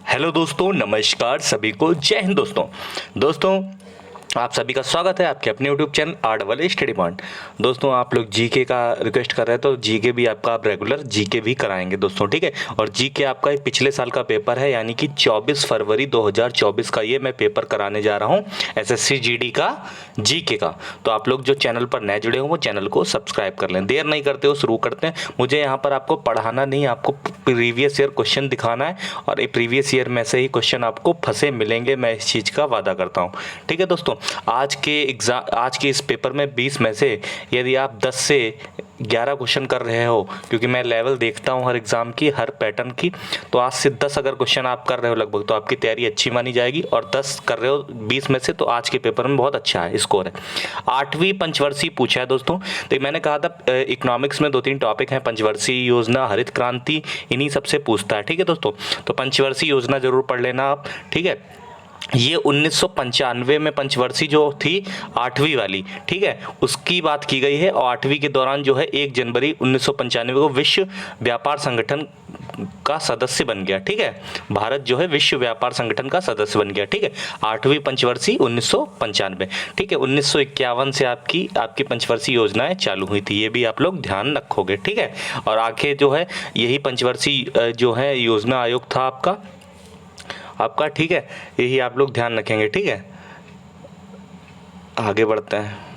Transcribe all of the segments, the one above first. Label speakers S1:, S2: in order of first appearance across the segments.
S1: Hello दोस्तों, नमस्कार सभी को, जय हिंद दोस्तों आप सभी का स्वागत है आपके अपने YouTube channel REE study point. दोस्तों आप लोग जीके का रिक्वेस्ट कर रहे हैं तो जीके भी आपका आप रेगुलर जीके भी कराएंगे दोस्तों, ठीक है। और जीके आपका पिछले साल का पेपर है, यानी कि 24 फरवरी 2024 का ये मैं पेपर कराने जा रहा हूँ SSC GD का जीके का। तो आप लोग जो चैनल पर नए जुड़े हो वो चैनल को सब्सक्राइब कर लें। देर नहीं करते हो, शुरू करते हैं। मुझे यहाँ पर आपको पढ़ाना नहीं, आपको प्रीवियस ईयर क्वेश्चन दिखाना है और प्रीवियस ईयर में से ही क्वेश्चन आपको फंसे मिलेंगे, मैं इस चीज़ का वादा करता हूँ, ठीक है दोस्तों। आज के इस पेपर में 20 में से यदि आप 10 से 11 क्वेश्चन कर रहे हो, क्योंकि मैं लेवल देखता हूँ हर एग्ज़ाम की, हर पैटर्न की, तो आज से 10 अगर क्वेश्चन आप कर रहे हो लगभग, तो आपकी तैयारी अच्छी मानी जाएगी। और 10 कर रहे हो 20 में से, तो आज के पेपर में बहुत अच्छा है स्कोर है। 8वीं पंचवर्षीय पूछा है दोस्तों। तो मैंने कहा था इकोनॉमिक्स में 2-3 टॉपिक हैं, पंचवर्षीय योजना, हरित क्रांति, इन्हीं सबसे पूछता है, ठीक है दोस्तों। तो पंचवर्षीय योजना जरूर पढ़ लेना आप, ठीक है। ये 1995 में पंचवर्षीय जो थी 8वीं वाली, ठीक है, उसकी बात की गई है। और 8वीं के दौरान जो है 1 जनवरी 1995 को विश्व व्यापार संगठन का सदस्य बन गया, ठीक है। भारत जो है विश्व व्यापार संगठन का सदस्य बन गया, ठीक है। 8वीं पंचवर्षीय 1995, ठीक है। 1951 से आपकी पंचवर्षीय योजनाएं चालू हुई थी, ये भी आप लोग ध्यान रखोगे, ठीक है। और आगे जो है यही पंचवर्षीय जो है योजना आयोग था आपका, ठीक है। यही आप लोग ध्यान रखेंगे, ठीक है। आगे बढ़ते हैं।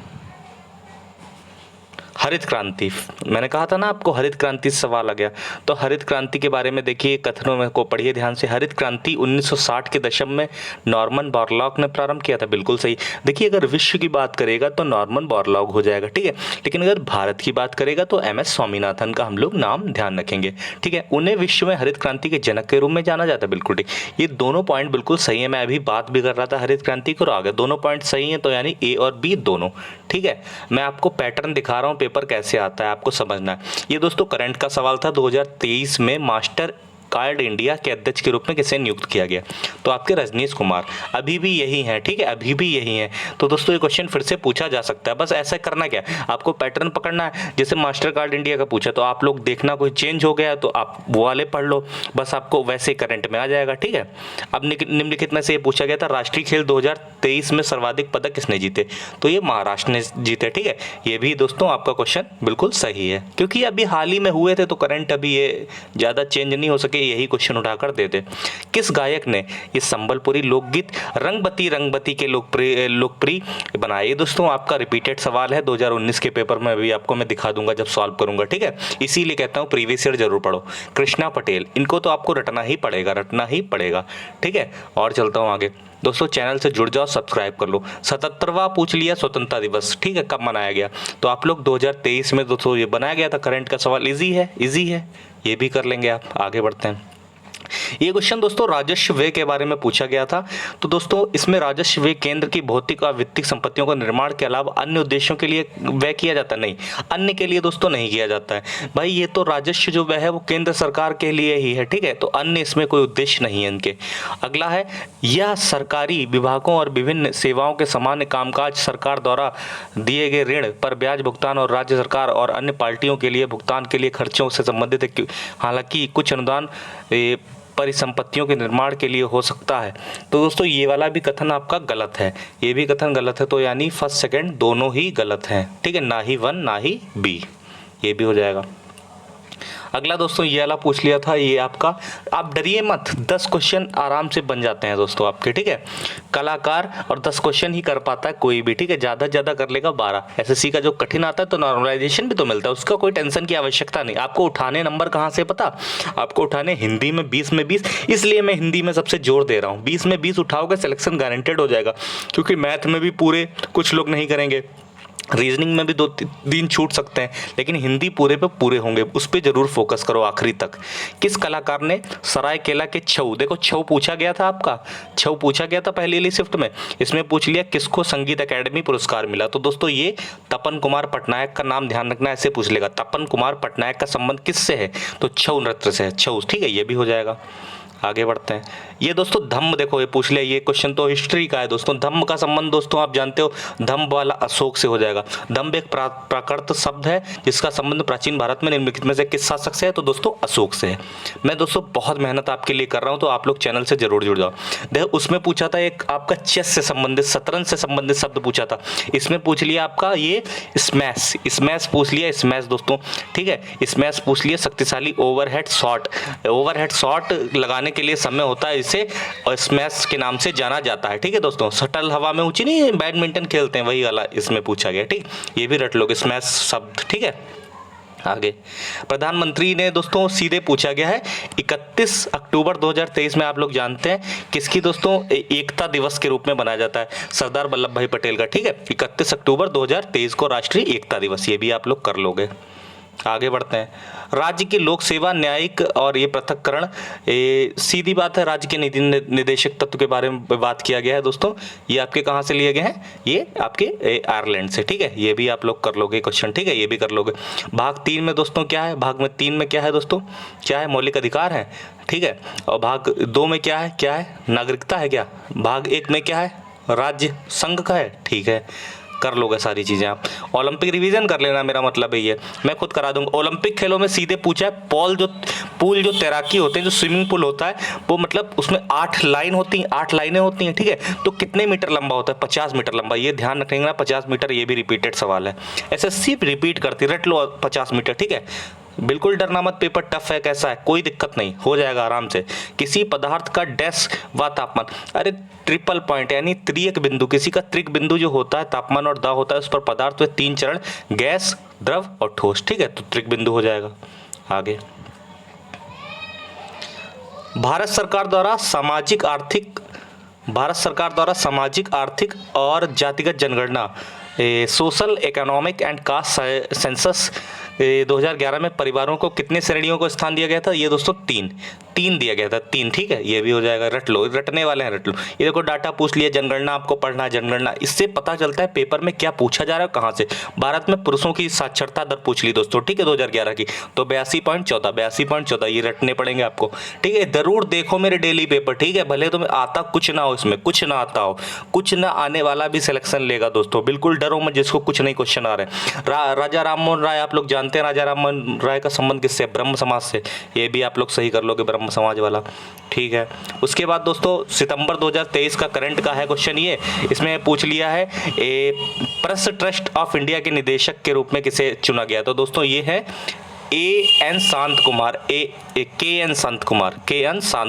S1: हरित क्रांति, मैंने कहा था ना आपको हरित क्रांति से सवाल आ गया। तो हरित क्रांति के बारे में देखिए, कथनों में को पढ़िए ध्यान से। हरित क्रांति 1960 के दशक में नॉर्मन बोरलॉग ने प्रारंभ किया था, बिल्कुल सही। देखिए अगर विश्व की बात करेगा तो नॉर्मन बोरलॉग हो जाएगा, ठीक है। लेकिन अगर भारत की बात करेगा तो MS स्वामीनाथन का हम लोग नाम ध्यान रखेंगे, ठीक है। उन्हें विश्व में हरित क्रांति के जनक के रूप में जाना जाता है, बिल्कुल ठीक। ये दोनों पॉइंट बिल्कुल सही है। मैं अभी बात भी कर रहा था हरित क्रांति को, आ गया दोनों पॉइंट सही है, तो यानी A और B दोनों, ठीक है। मैं आपको पैटर्न दिखा रहा हूँ, पेपर कैसे आता है आपको समझना है। ये दोस्तों करंट का सवाल था। 2023 में मास्टर कार्ड इंडिया के अध्यक्ष के रूप में किसे नियुक्त किया गया? तो आपके रजनीश कुमार। अभी भी यही है, ठीक है, अभी भी यही है। तो दोस्तों ये क्वेश्चन फिर से पूछा जा सकता है। बस ऐसा करना क्या, आपको पैटर्न पकड़ना है। जैसे मास्टर कार्ड इंडिया का पूछा तो आप लोग देखना कोई चेंज हो गया तो आप वो वाले पढ़ लो, बस आपको वैसे करंट में आ जाएगा, ठीक है। अब निम्नलिखित में से ये पूछा गया था, राष्ट्रीय खेल 2023 में सर्वाधिक पदक किसने जीते? तो ये महाराष्ट्र ने जीते, ठीक है। ये भी दोस्तों आपका क्वेश्चन बिल्कुल सही है, क्योंकि अभी हाल ही में हुए थे तो करंट अभी ये ज़्यादा चेंज नहीं हो सके, यही क्वेश्चन उठाकर देते। किस गायक ने ये संबलपुरी लोकगीत रंगबती रंगबती के लोकप्रिय बनाया? ये दोस्तों आपका रिपीटेड सवाल है 2019 के पेपर में, अभी आपको मैं दिखा दूंगा जब सॉल्व करूंगा, ठीक है। इसीलिए कहता हूं प्रीवियस ईयर जरूर पढ़ो। कृष्णा पटेल, इनको तो आपको रटना ही पड़ेगा, ठीक है। और चलता हूं आगे। दोस्तों चैनल से जुड़ जाओ, सब्सक्राइब कर लो। 77वां पूछ लिया स्वतंत्रता दिवस, ठीक है, कब मनाया गया? तो आप लोग 2023 में दोस्तों ये बनाया गया था। करंट का सवाल इजी है, ये भी कर लेंगे आप। आगे बढ़ते हैं। ये क्वेश्चन दोस्तों राजस्व व्यय के बारे में पूछा गया था। तो दोस्तों इसमें राजस्व व्यय केंद्र की भौतिक और वित्तीय संपत्तियों का निर्माण के अलावा अन्य उद्देश्यों के लिए व्यय किया जाता है? नहीं, अन्य के लिए दोस्तों नहीं किया जाता है भाई। ये तो राजस्व जो व्यय है वो केंद्र सरकार के लिए ही है, ठीक है। तो अन्य इसमें कोई उद्देश्य नहीं है इनके। अगला है, यह सरकारी विभागों और विभिन्न सेवाओं के सामान्य कामकाज, सरकार द्वारा दिए गए ऋण पर ब्याज भुगतान और राज्य सरकार और अन्य पार्टियों के लिए भुगतान के लिए खर्चों से संबंधित है। हालांकि कुछ अनुदान परिसंपत्तियों के निर्माण के लिए हो सकता है। तो दोस्तों ये वाला भी कथन आपका गलत है, ये भी कथन गलत है। तो यानी फर्स्ट सेकंड दोनों ही गलत हैं, ठीक है, ना ही 1 ना ही B, ये भी हो जाएगा। अगला दोस्तों ये वाला पूछ लिया था, ये आपका, आप डरिए मत, 10 क्वेश्चन आराम से बन जाते हैं दोस्तों आपके, ठीक है। कलाकार और 10 क्वेश्चन ही कर पाता है कोई भी, ठीक है, ज़्यादा से ज़्यादा कर लेगा 12। SSC का जो कठिन आता है तो नॉर्मलाइजेशन भी तो मिलता है, उसका कोई टेंशन की आवश्यकता नहीं। आपको उठाने नंबर कहाँ से पता? आपको उठाने हिंदी में 20 में 20, इसलिए मैं हिंदी में सबसे जोर दे रहा हूँ। 20 में 20 उठाओगे सिलेक्शन गारंटेड हो जाएगा, क्योंकि मैथ में भी पूरे कुछ लोग नहीं करेंगे, रीजनिंग में भी 2-3 छूट सकते हैं, लेकिन हिंदी पूरे पे पूरे होंगे, उस पर जरूर फोकस करो आखिरी तक। किस कलाकार ने सरायकेला के छऊ, देखो छऊ पूछा गया था आपका, छऊ पूछा गया था पहली वाली शिफ्ट में, इसमें पूछ लिया किसको संगीत अकेडमी पुरस्कार मिला? तो दोस्तों ये तपन कुमार पटनायक का नाम ध्यान रखना, ऐसे पूछ लेगा तपन कुमार पटनायक का संबंध किससे है? तो छऊ नृत्य से है, छऊ, ठीक है, ये भी हो जाएगा। आगे बढ़ते हैं। ये दोस्तों धम्म, देखो ये पूछ लिया, ये क्वेश्चन तो हिस्ट्री का है दोस्तों। धम्म का संबंध दोस्तों आप जानते हो, धम्म वाला अशोक से हो जाएगा। धम्म एक प्राकृत शब्द है जिसका संबंध प्राचीन भारत में निम्नलिखित में से किस शासक से है, तो दोस्तों अशोक से है। मैं दोस्तों बहुत मेहनत आपके लिए कर रहा हूँ, तो आप लोग चैनल से जरूर जुड़ जाओ। देखो उसमें पूछा था एक आपका चेस से संबंधित, शतरंज से संबंधित शब्द पूछा था, इसमें पूछ लिया आपका ये स्मैश, स्मैश पूछ लिया, स्मैश दोस्तों, ठीक है। स्मैश पूछ लिया, शक्तिशाली ओवरहेड शॉट, ओवरहेड शॉट लगाने के लिए समय होता है, इसे स्मैश के नाम से जाना जाता है, ठीक है दोस्तों। शटल हवा में ऊंची नहीं, बैडमिंटन खेलते हैं वही वाला इसमें पूछा गया, ठीक। ये भी रट लोगे स्मैश शब्द, ठीक है। आगे प्रधानमंत्री ने दोस्तों सीधे पूछा गया है 31 अक्टूबर 2023 में, आप लोग जानते हैं किसकी दोस्तों एकता दिवस के रूप में मनाया जाता है, सरदार वल्लभ भाई पटेल का, ठीक है। 31 अक्टूबर 2023 को राष्ट्रीय एकता दिवस, ये भी आप लोग कर लोगे। आगे बढ़ते हैं। राज्य की लोक सेवा, न्यायिक और ये पृथक्करण, सीधी बात है, राज्य के नीति निदेशक तत्व के बारे में बात किया गया है दोस्तों। ये आपके कहाँ से लिए गए हैं, ये आपके आयरलैंड से, ठीक है। ये भी आप लोग कर लोगे क्वेश्चन, ठीक है, ये भी कर लोगे। भाग 3 में दोस्तों क्या है, भाग में 3 में क्या है दोस्तों, क्या है, मौलिक अधिकार है, ठीक है। और भाग 2 में क्या है, क्या है, नागरिकता है क्या। भाग 1 में क्या है, राज्य संघ का है, ठीक है, कर लोगे सारी चीज़ें आप। ओलंपिक रिवीजन कर लेना, मेरा मतलब है ये मैं खुद करा दूंगा। ओलंपिक खेलों में सीधे पूछा है, पूल जो तैराकी होते हैं, जो स्विमिंग पूल होता है, वो मतलब उसमें 8 लाइन होती हैं, 8 लाइनें होती हैं, ठीक है। तो कितने मीटर लंबा होता है, 50 मीटर लंबा, ये ध्यान रखेंगे ना, 50 मीटर, ये भी रिपीटेड सवाल है, एसएससी रिपीट करती, रट लो 50 मीटर, ठीक है। बिल्कुल डरना मत, पेपर टफ है, कैसा है, कोई दिक्कत नहीं, हो जाएगा आराम से। किसी पदार्थ का डैश व तापमान, अरे ट्रिपल पॉइंट यानी त्रियक बिंदु, किसी का त्रिक बिंदु जो होता है, तापमान और द होता है, उस पर पदार्थ में 3 चरण, गैस, द्रव और ठोस, ठीक है, तो त्रिक बिंदु हो जाएगा। आगे भारत सरकार द्वारा सामाजिक आर्थिक और जातिगत जनगणना, social economic and caste census 2011 में परिवारों को कितने श्रेणियों को स्थान दिया गया था, ये दोस्तों 3 दिया गया था, 3, ठीक है। ये भी हो जाएगा, रट लो, रटने वाले हैं, रट लो। ये देखो डाटा पूछ लिया, जनगणना आपको पढ़ना है, जनगणना, इससे पता चलता है पेपर में क्या पूछा जा रहा है, कहाँ से। भारत में पुरुषों की साक्षरता दर पूछ ली दोस्तों, ठीक है, 2011 की, तो 82.14, ये रटने पड़ेंगे आपको, ठीक है। जरूर देखो मेरे डेली पेपर, ठीक है, भले तुम्हें आता कुछ ना हो, इसमें कुछ ना आता हो, कुछ ना आने वाला भी सिलेक्शन लेगा दोस्तों, बिल्कुल डरो मत जिसको कुछ नहीं क्वेश्चन आ रहे। राजा राममोहन राय, आप लोग जानते हैं राजा राममोहन राय का संबंध किससे, ब्रह्म समाज से, ये भी आप लोग सही कर लोगे, ब्रह्म समाज वाला, ठीक है। उसके बाद दोस्तों सितंबर 2023 का करंट का है क्वेश्चन, ये इसमें पूछ लिया है प्रेस ट्रस्ट ऑफ इंडिया के निदेशक के रूप में किसे चुना गया, तो दोस्तों ये है के एन शांत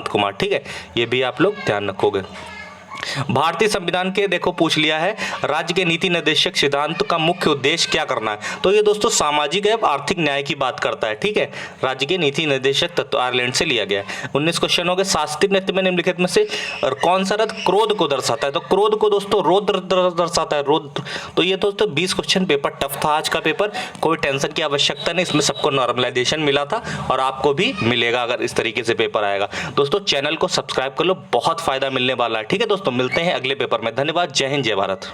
S1: कुमार, ठीक है, ये भी आप लोग ध्यान रखोगे। भारतीय संविधान के देखो पूछ लिया है, राज्य के नीति निर्देशक सिद्धांत का मुख्य उद्देश्य क्या करना है, तो ये दोस्तों सामाजिक एवं आर्थिक न्याय की बात करता है, ठीक है। राज्य के नीति निर्देशक तत्व आयरलैंड से लिया गया है। 19 क्वेश्चन हो गए। शास्त्रीय नृत्य में निम्नलिखित में से और कौन सा रथ क्रोध को दर्शाता है, तो क्रोध को दोस्तों रौद्र दर्शाता है, रौद्र। तो ये दोस्तों 20 क्वेश्चन, पेपर टफ था आज का पेपर, कोई टेंशन की आवश्यकता नहीं, इसमें सबको नॉर्मलाइजेशन मिला था और आपको भी मिलेगा अगर इस तरीके से पेपर आएगा। दोस्तों चैनल को सब्सक्राइब कर लो, बहुत फायदा मिलने वाला है, ठीक है दोस्तों। मिलते हैं अगले पेपर में, धन्यवाद, जय हिंद, जय भारत।